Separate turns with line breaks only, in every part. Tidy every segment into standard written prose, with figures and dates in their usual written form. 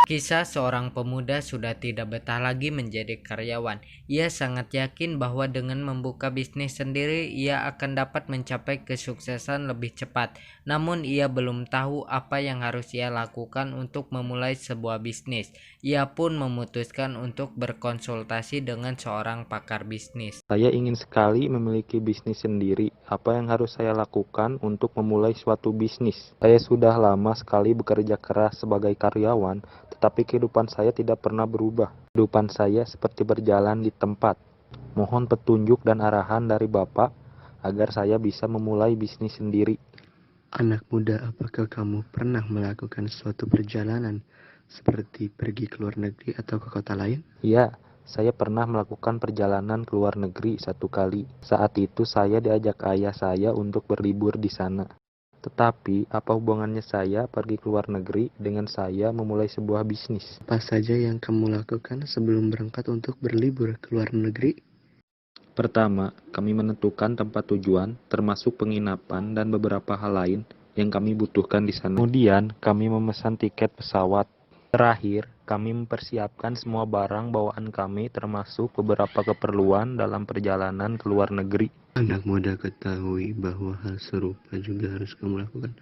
Kisah seorang pemuda sudah tidak betah lagi menjadi karyawan. Ia sangat yakin bahwa dengan membuka bisnis sendiri, ia akan dapat mencapai kesuksesan lebih cepat. Namun ia belum tahu apa yang harus ia lakukan untuk memulai sebuah bisnis. Ia pun memutuskan untuk berkonsultasi dengan seorang pakar bisnis.
Saya ingin sekali memiliki bisnis sendiri. Apa yang harus saya lakukan untuk memulai suatu bisnis? Saya sudah lama sekali bekerja keras sebagai karyawan, tetapi kehidupan saya tidak pernah berubah. Kehidupan saya seperti berjalan di tempat. Mohon petunjuk dan arahan dari Bapak agar saya bisa memulai bisnis sendiri.
Anak muda, apakah kamu pernah melakukan suatu perjalanan seperti pergi ke luar negeri atau ke kota lain?
Ya, saya pernah melakukan perjalanan ke luar negeri satu kali. Saat itu saya diajak ayah saya untuk berlibur di sana. Tetapi, apa hubungannya saya pergi ke luar negeri dengan saya memulai sebuah bisnis?
Apa saja yang kamu lakukan sebelum berangkat untuk berlibur ke luar negeri?
Pertama, kami menentukan tempat tujuan, termasuk penginapan dan beberapa hal lain yang kami butuhkan di sana. Kemudian, kami memesan tiket pesawat. Terakhir, kami mempersiapkan semua barang bawaan kami, termasuk beberapa keperluan dalam perjalanan ke luar negeri.
Anak muda, ketahui bahwa hal serupa juga harus kamu lakukan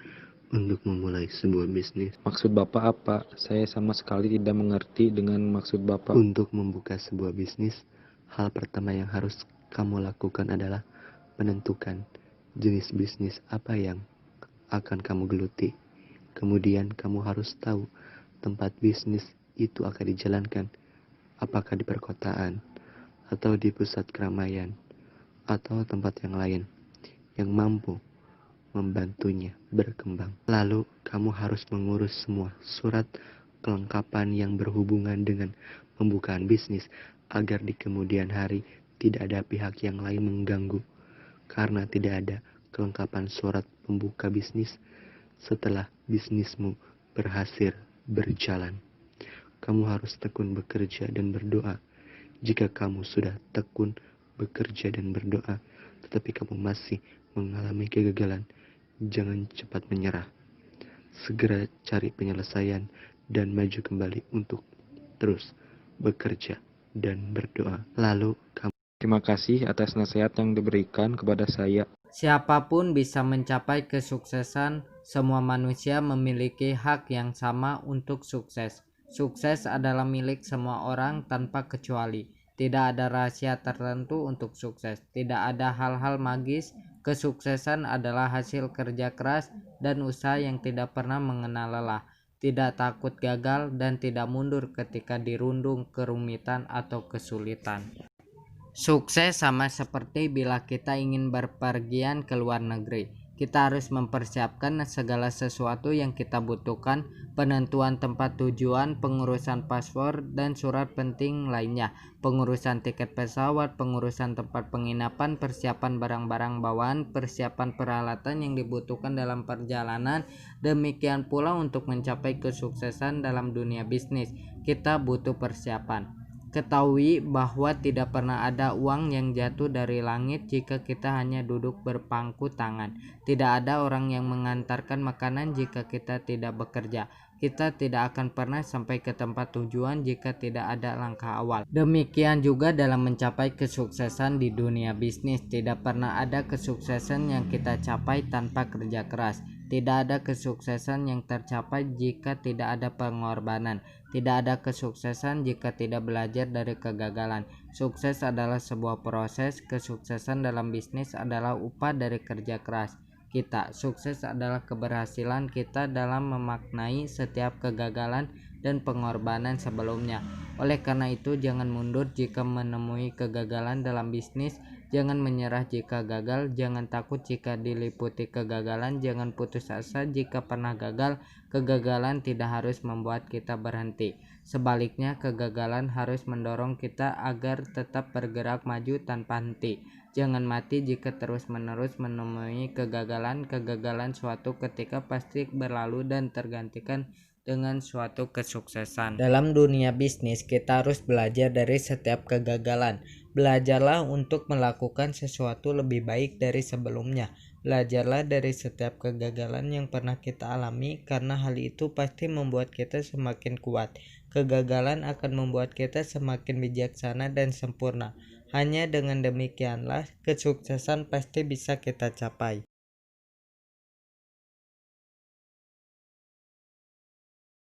untuk memulai sebuah bisnis.
Maksud Bapak apa? Saya sama sekali tidak mengerti dengan maksud Bapak.
Untuk membuka sebuah bisnis, hal pertama yang harus kamu lakukan adalah menentukan jenis bisnis apa yang akan kamu geluti. Kemudian kamu harus tahu tempat bisnis itu akan dijalankan, apakah di perkotaan, atau di pusat keramaian, atau tempat yang lain yang mampu membantunya berkembang. Lalu kamu harus mengurus semua surat kelengkapan yang berhubungan dengan pembukaan bisnis agar di kemudian hari tidak ada pihak yang lain mengganggu karena tidak ada kelengkapan surat pembuka bisnis setelah bisnismu berhasil berjalan. Kamu harus tekun bekerja dan berdoa. Jika kamu sudah tekun bekerja dan berdoa, tetapi kamu masih mengalami kegagalan, jangan cepat menyerah. Segera cari penyelesaian dan maju kembali untuk terus bekerja dan berdoa. Lalu kamu.
Terima kasih atas nasihat yang diberikan kepada saya.
Siapapun bisa mencapai kesuksesan. Semua manusia memiliki hak yang sama untuk sukses. Sukses adalah milik semua orang tanpa kecuali. Tidak ada rahasia tertentu untuk sukses. Tidak ada hal-hal magis. Kesuksesan adalah hasil kerja keras dan usaha yang tidak pernah mengenal lelah. Tidak takut gagal dan tidak mundur ketika dirundung kerumitan atau kesulitan. Sukses sama seperti bila kita ingin berpergian ke luar negeri. Kita harus mempersiapkan segala sesuatu yang kita butuhkan, penentuan tempat tujuan, pengurusan paspor, dan surat penting lainnya, pengurusan tiket pesawat, pengurusan tempat penginapan, persiapan barang-barang bawaan, persiapan peralatan yang dibutuhkan dalam perjalanan. Demikian pula untuk mencapai kesuksesan dalam dunia bisnis, kita butuh persiapan. Ketahui bahwa tidak pernah ada uang yang jatuh dari langit jika kita hanya duduk berpangku tangan. Tidak ada orang yang mengantarkan makanan jika kita tidak bekerja. Kita tidak akan pernah sampai ke tempat tujuan jika tidak ada langkah awal. Demikian juga dalam mencapai kesuksesan di dunia bisnis. Tidak pernah ada kesuksesan yang kita capai tanpa kerja keras. Tidak ada kesuksesan yang tercapai jika tidak ada pengorbanan. Tidak ada kesuksesan jika tidak belajar dari kegagalan. Sukses adalah sebuah proses. Kesuksesan dalam bisnis adalah upah dari kerja keras kita. Sukses adalah keberhasilan kita dalam memaknai setiap kegagalan dan pengorbanan sebelumnya. Oleh karena itu, jangan mundur jika menemui kegagalan dalam bisnis. Jangan menyerah jika gagal. Jangan takut jika diliputi kegagalan. Jangan putus asa jika pernah gagal. Kegagalan tidak harus membuat kita berhenti. Sebaliknya, kegagalan harus mendorong kita agar tetap bergerak maju tanpa henti. Jangan mati jika terus-menerus menemui kegagalan. Kegagalan suatu ketika pasti berlalu dan tergantikan dengan suatu kesuksesan. Dalam dunia bisnis, kita harus belajar dari setiap kegagalan. Belajarlah untuk melakukan sesuatu lebih baik dari sebelumnya. Belajarlah dari setiap kegagalan yang pernah kita alami, karena hal itu pasti membuat kita semakin kuat. Kegagalan akan membuat kita semakin bijaksana dan sempurna. Hanya dengan demikianlah kesuksesan pasti bisa kita capai.